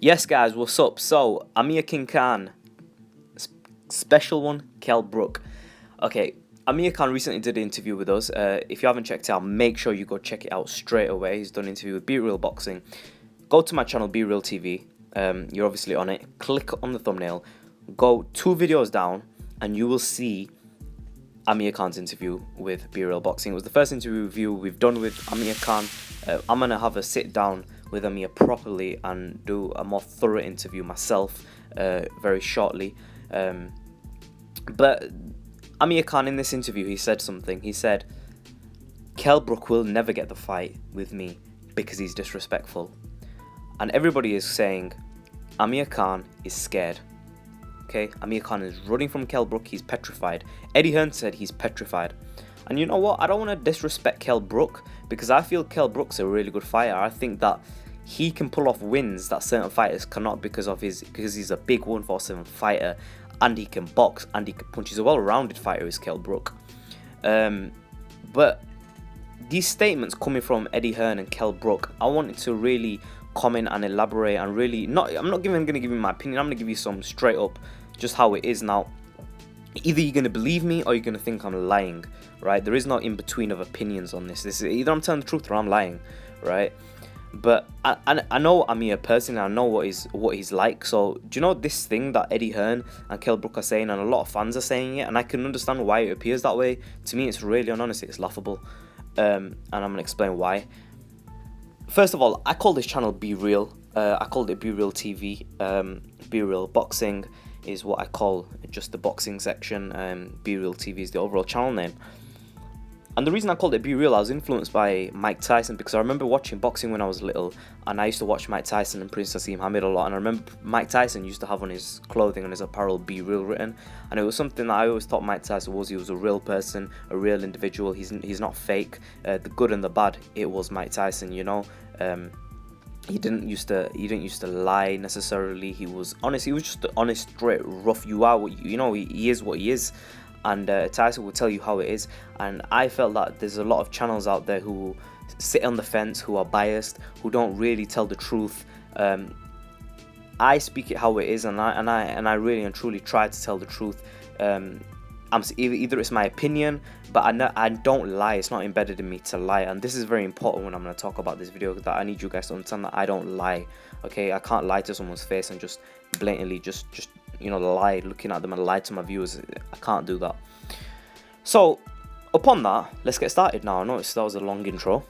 Yes, guys, what's up? So, Amir Khan, special one, Kell Brook. Okay, Amir Khan recently did an interview with us. If you haven't checked it out, make sure you go check it out straight away. He's done an interview with Be Real Boxing. Go to my channel, Be Real TV. You're obviously on it. Click on the thumbnail. Go 2 videos down, and you will see Amir Khan's interview with Be Real Boxing. It was the first interview we've done with Amir Khan. I'm gonna have a sit down with Amir properly and do a more thorough interview myself very shortly. But Amir Khan, in this interview, he said something. He said, Kell Brook will never get the fight with me because he's disrespectful. And everybody is saying Amir Khan is scared. Okay, Amir Khan is running from Kell Brook. He's petrified. Eddie Hearn said he's petrified. And you know what? I don't want to disrespect Kell Brook because I feel Kell Brook's a really good fighter. I think that he can pull off wins that certain fighters cannot because he's a big 147 fighter, and he can box and he can punch. He's a well-rounded fighter, is Kell Brook. But these statements coming from Eddie Hearn and Kell Brook, I wanted to really comment and elaborate and really I'm not going to give you my opinion. I'm going to give you some straight up just how it is now. Either you're going to believe me or you're going to think I'm lying, right? There is no in between of opinions on this. This is either I'm telling the truth or I'm lying, right? But I know Amir personally. I know what he's like. So do you know this thing that Eddie Hearn and Kell Brook are saying, and a lot of fans are saying it, and I can understand why it appears that way. To me, it's really, and honestly, it's laughable. And I'm gonna explain why. First of all, I call this channel Be Real. I called it Be Real TV. Be Real Boxing is what I call just the boxing section. Be Real TV is the overall channel name. And the reason I called it Be Real, I was influenced by Mike Tyson because I remember watching boxing when I was little, and I used to watch Mike Tyson and Prince Nassim Hamid a lot. And I remember Mike Tyson used to have on his clothing and his apparel Be Real written, and it was something that I always thought Mike Tyson was. He was a real person, a real individual. He's not fake. The good and the bad, it was Mike Tyson. You know, he didn't used to lie necessarily. He was honest. He was just honest, straight, rough. You are what you know. He is what he is. And Tyson will tell you how it is. And I felt that there's a lot of channels out there who sit on the fence, who are biased, who don't really tell the truth. I speak it how it is, and I really and truly try to tell the truth. Either it's my opinion, but I don't lie. It's not embedded in me to lie, and this is very important when I'm going to talk about this video. That I need you guys to understand that I don't lie. Okay, I can't lie to someone's face and just blatantly just lie, looking at them and lie to my viewers. I can't do that. So, upon that, let's get started now. I noticed that was a long intro.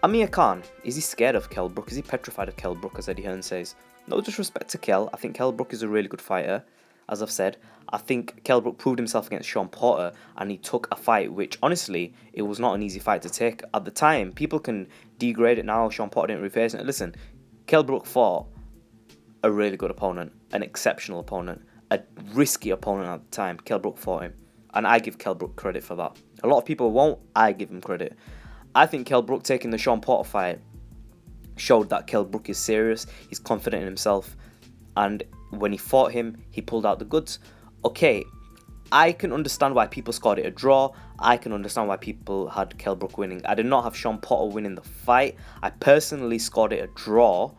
Amir Khan, is he scared of Kell Brook? Is he petrified of Kell Brook, as Eddie Hearn says? No disrespect to Kell. I think Kell Brook is a really good fighter. As I've said, I think Kell Brook proved himself against Sean Porter, and he took a fight which, honestly, it was not an easy fight to take. At the time, people can degrade it now. Sean Porter didn't reface it. Listen, Kell Brook fought a really good opponent, an exceptional opponent, a risky opponent at the time. Kell Brook fought him, and I give Kell Brook credit for that. A lot of people won't. I give him credit. I think Kell Brook taking the Sean Porter fight showed that Kell Brook is serious. He's confident in himself, and when he fought him, he pulled out the goods. Okay, I can understand why people scored it a draw. I can understand why people had Kell Brook winning. I did not have Sean Porter winning the fight. I personally scored it a draw.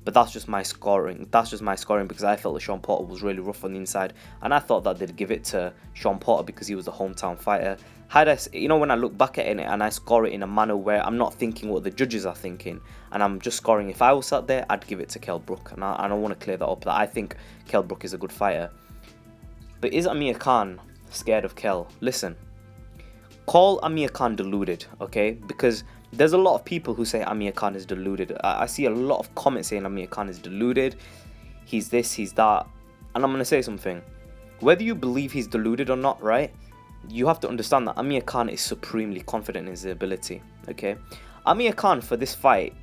But that's just my scoring. That's just my scoring because I felt that Sean Porter was really rough on the inside, and I thought that they'd give it to Sean Porter because he was the hometown fighter. When I look back at it and I score it in a manner where I'm not thinking what the judges are thinking, and I'm just scoring. If I was sat there, I'd give it to Kell Brook, and I want to clear that up. That I think Kell Brook is a good fighter. But is Amir Khan scared of Kell? Listen, call Amir Khan deluded, okay? Because there's a lot of people who say Amir Khan is deluded. I see a lot of comments saying Amir Khan is deluded. He's this, he's that. And I'm going to say something. Whether you believe he's deluded or not, right? You have to understand that Amir Khan is supremely confident in his ability, okay? Amir Khan, for this fight,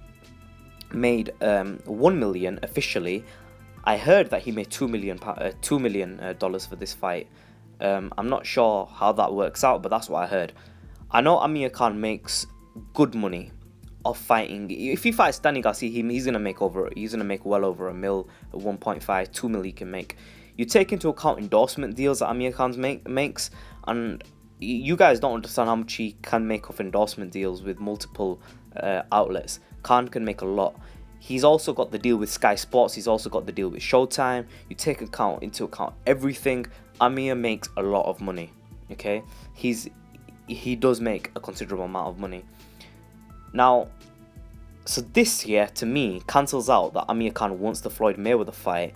made $1 million officially. I heard that he made $2 million dollars for this fight. I'm not sure how that works out, but that's what I heard. I know Amir Khan makes good money of fighting. If he fights Danny Garcia, he's gonna make well over $1 million, 1.5, 2 million he can make. You take into account endorsement deals that Amir Khan makes, and you guys don't understand how much he can make off endorsement deals with multiple outlets. Khan can make a lot. He's also got the deal with Sky Sports. He's also got the deal with Showtime. You take into account everything. Amir makes a lot of money. Okay, he does make a considerable amount of money. Now, so this here to me cancels out that Amir Khan wants the Floyd Mayweather fight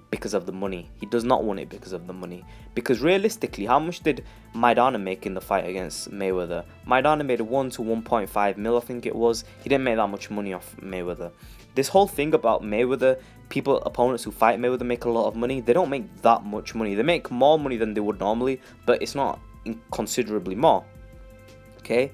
because of the money. He does not want it because of the money. Because realistically, how much did Maidana make in the fight against Mayweather? Maidana made 1 to 1.5 mil, I think it was. He didn't make that much money off Mayweather. This whole thing about Mayweather, opponents who fight Mayweather make a lot of money. They don't make that much money. They make more money than they would normally, but it's not considerably more. Okay?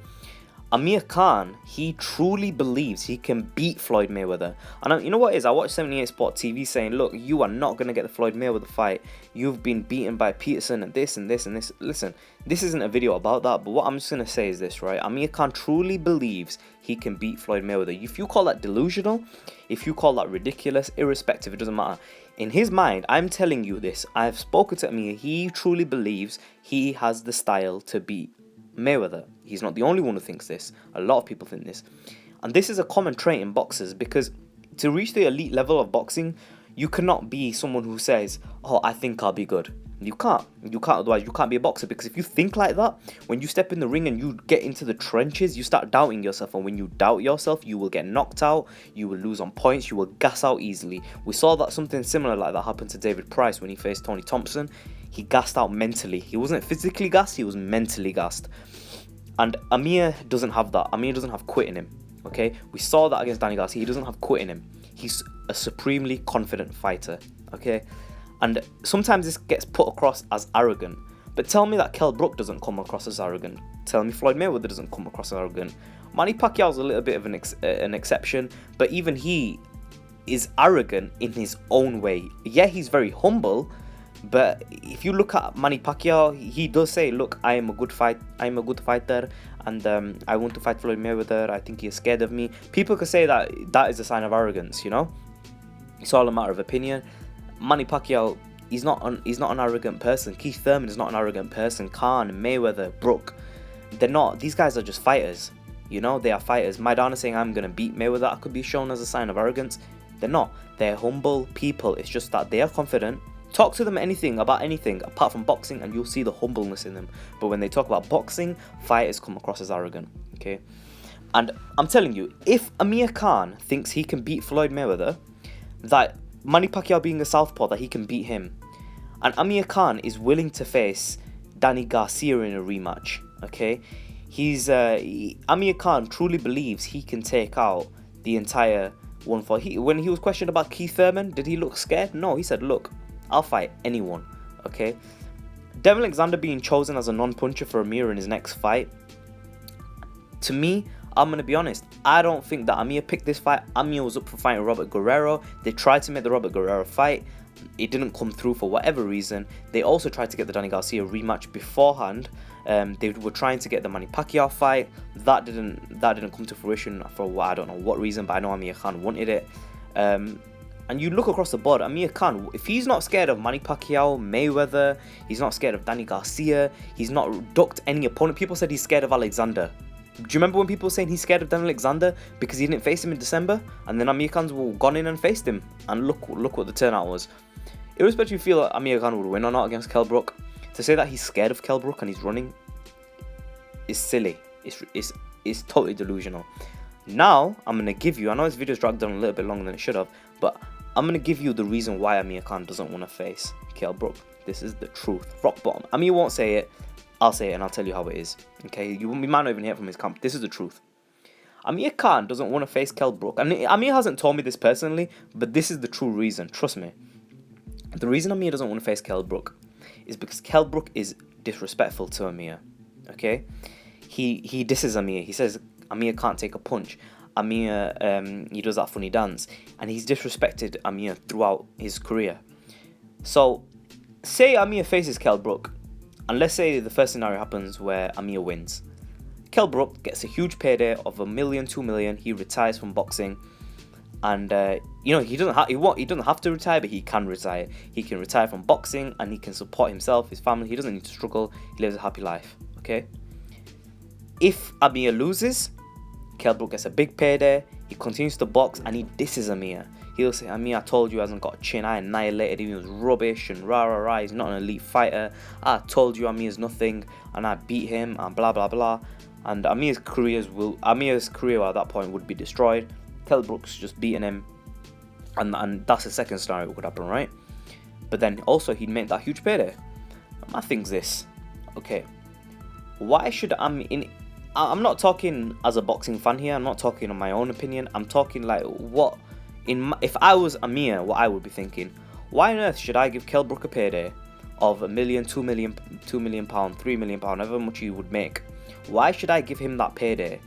Amir Khan, he truly believes he can beat Floyd Mayweather. And you know what it is? I watched 78 Sport TV saying, look, you are not going to get the Floyd Mayweather fight. You've been beaten by Peterson and this and this and this. Listen, this isn't a video about that, but what I'm just going to say is this, right? Amir Khan truly believes he can beat Floyd Mayweather. If you call that delusional, if you call that ridiculous, irrespective, it doesn't matter. In his mind, I'm telling you this. I've spoken to Amir. He truly believes he has the style to beat Mayweather. He's not the only one who thinks this. A lot of people think this. And this is a common trait in boxers, because to reach the elite level of boxing, you cannot be someone who says, oh, I think I'll be good. You can't. Otherwise, you can't be a boxer, because if you think like that, when you step in the ring and you get into the trenches, you start doubting yourself. And when you doubt yourself, you will get knocked out. You will lose on points. You will gas out easily. We saw that something similar like that happened to David Price when he faced Tony Thompson. He gassed out mentally. He wasn't physically gassed, he was mentally gassed. And Amir doesn't have that. Amir doesn't have quit in him. Okay? We saw that against Danny Garcia. He doesn't have quit in him. He's a supremely confident fighter. Okay? And sometimes this gets put across as arrogant. But tell me that Kell Brook doesn't come across as arrogant. Tell me Floyd Mayweather doesn't come across as arrogant. Manny Pacquiao's a little bit of an exception. But even he is arrogant in his own way. Yeah, he's very humble. But if you look at Manny Pacquiao, he does say, look, I am a good fighter, and I want to fight Floyd Mayweather. I think he's scared of me. People could say that that is a sign of arrogance, you know? It's all a matter of opinion. Manny Pacquiao, he's not an arrogant person. Keith Thurman is not an arrogant person. Khan, Mayweather, Brook, they're not. These guys are just fighters, you know? They are fighters. Maidana saying, I'm going to beat Mayweather, that could be shown as a sign of arrogance. They're not. They're humble people. It's just that they are confident. Talk to them about anything apart from boxing and you'll see the humbleness in them. But when they talk about boxing, fighters come across as arrogant. Okay? And I'm telling you, if Amir Khan thinks he can beat Floyd Mayweather, that Manny Pacquiao being a southpaw, that he can beat him, and Amir Khan is willing to face Danny Garcia in a rematch, okay? Amir Khan truly believes he can take out the entire one for. When he was questioned about Keith Thurman, did he look scared? No, he said, look, I'll fight anyone, okay? Devin Alexander being chosen as a non-puncher for Amir in his next fight, to me, I'm going to be honest, I don't think that Amir picked this fight. Amir was up for fighting Robert Guerrero. They tried to make the Robert Guerrero fight. It didn't come through for whatever reason. They also tried to get the Danny Garcia rematch beforehand. They were trying to get the Manny Pacquiao fight. That didn't come to fruition for I don't know what reason, but I know Amir Khan wanted it. And you look across the board, Amir Khan, if he's not scared of Manny Pacquiao, Mayweather, he's not scared of Danny Garcia, he's not ducked any opponent. People said he's scared of Alexander. Do you remember when people were saying he's scared of Dan Alexander because he didn't face him in December? And then Amir Khan's gone in and faced him. And look what the turnout was. Irrespective if you feel that Amir Khan would win or not against Kell Brook, to say that he's scared of Kell Brook and he's running is silly. It's totally delusional. Now, I'm going to give you, I know this video's dragged on a little bit longer than it should have, but I'm going to give you the reason why Amir Khan doesn't want to face Kell Brook. This is the truth. Rock bottom. Amir won't say it. I'll say it and I'll tell you how it is. Okay? We might not even hear it from his camp. This is the truth. Amir Khan doesn't want to face Kell Brook. And Amir hasn't told me this personally, but this is the true reason. Trust me. The reason Amir doesn't want to face Kell Brook is because Kell Brook is disrespectful to Amir. Okay? He disses Amir. He says Amir can't take a punch. Amir, he does that funny dance. And he's disrespected Amir throughout his career. So, say Amir faces Kell Brook. And let's say the first scenario happens where Amir wins. Kell Brook gets a huge payday of $1 million, $2 million. He retires from boxing. And, he doesn't have to retire, but he can retire. He can retire from boxing and he can support himself, his family. He doesn't need to struggle. He lives a happy life. Okay? If Amir loses, Kell Brook gets a big payday. He continues to box and he disses Amir. He'll say, Amir, I told you he hasn't got a chin. I annihilated him. He was rubbish and rah rah rah. He's not an elite fighter. I told you Amir's nothing and I beat him and blah blah blah. And Amir's career at that point would be destroyed. Kell Brook's just beating him, and that's the second scenario that could happen, right? But then also he'd make that huge payday. My thing's this, okay? Why should I'm not talking as a boxing fan here. I'm not talking on my own opinion. I'm talking like if I was Amir, what I would be thinking. Why on earth should I give Kell Brook a payday of £1 million, £2 million, £2 million, £3 million, however much he would make? Why should I give him that payday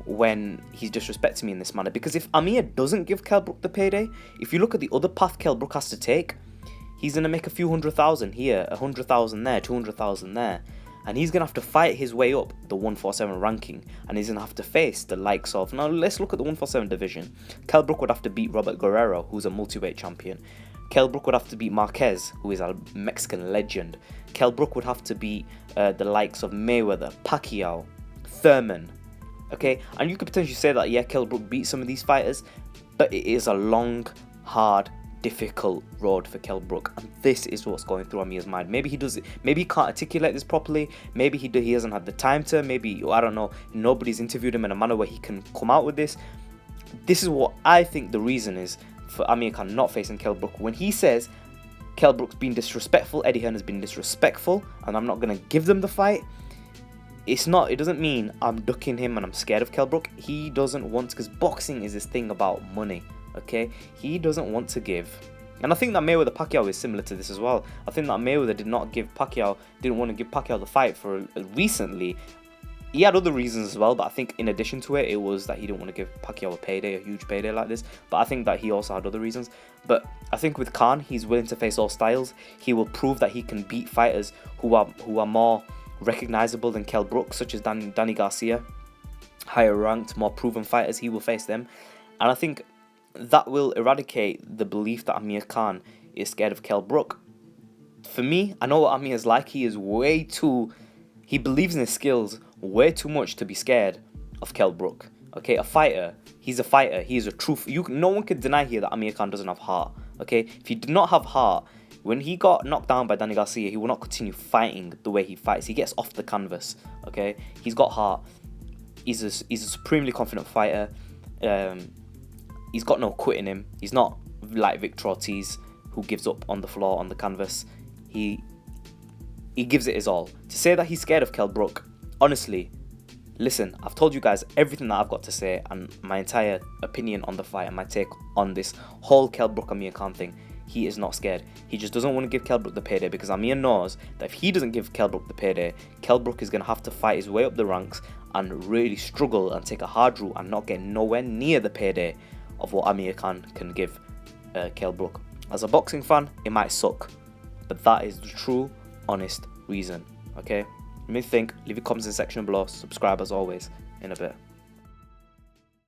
when he's disrespecting me in this manner? Because if Amir doesn't give Kell Brook the payday, if you look at the other path Kell Brook has to take, he's going to make a few 100,000 here, 100,000 there, 200,000 there. And he's going to have to fight his way up the 147 ranking. And he's going to have to face the likes of... Now, let's look at the 147 division. Kell Brook would have to beat Robert Guerrero, who's a multiweight champion. Kell Brook would have to beat Marquez, who is a Mexican legend. Kell Brook would have to beat the likes of Mayweather, Pacquiao, Thurman. Okay? And you could potentially say that, yeah, Kell Brook beat some of these fighters. But it is a long, hard, difficult road for Kell Brook, and this is what's going through Amir's mind. Maybe he can't articulate this properly. Maybe he hasn't had the time to. Maybe, I don't know, nobody's interviewed him in a manner where he can come out with this. This is what I think the reason is for Amir Khan not facing Kell Brook. When he says Kell Brook's been disrespectful, Eddie Hearn has been disrespectful, and I'm not going to give them the fight, it doesn't mean I'm ducking him and I'm scared of Kell Brook. He doesn't want to, because boxing is this thing about money. Okay, he doesn't want to give, and I think that Mayweather Pacquiao is similar to this as well. I think that Mayweather didn't want to give Pacquiao the fight for recently. He had other reasons as well, but I think in addition to it, it was that he didn't want to give Pacquiao a huge payday like this. But I think that he also had other reasons. But I think with Khan, he's willing to face all styles. He will prove that he can beat fighters who are more recognizable than Kell Brook, such as Danny Garcia, higher ranked, more proven fighters. He will face them, and I think that will eradicate the belief that Amir Khan is scared of Kell Brook. For me, I know what Amir is like. He believes in his skills way too much to be scared of Kell Brook. Okay, he's a fighter. He is a truth. No one can deny here that Amir Khan doesn't have heart. Okay, if he did not have heart, when he got knocked down by Danny Garcia, he will not continue fighting the way he fights. He gets off the canvas. Okay, he's got heart. He's a supremely confident fighter. He's got no quit in him. He's not like Victor Ortiz, who gives up on the floor, on the canvas. He gives it his all. To say that he's scared of Kell Brook, honestly, listen, I've told you guys everything that I've got to say and my entire opinion on the fight and my take on this whole Kell Brook Amir Khan thing. He is not scared. He just doesn't want to give Kell Brook the payday, because Amir knows that if he doesn't give Kell Brook the payday, Kell Brook is going to have to fight his way up the ranks and really struggle and take a hard route and not get nowhere near the payday of what Amir Khan can give Kell Brook. As a boxing fan, it might suck, but that is the true, honest reason. Okay? Let me think. Leave your comments in the section below. Subscribe as always. In a bit.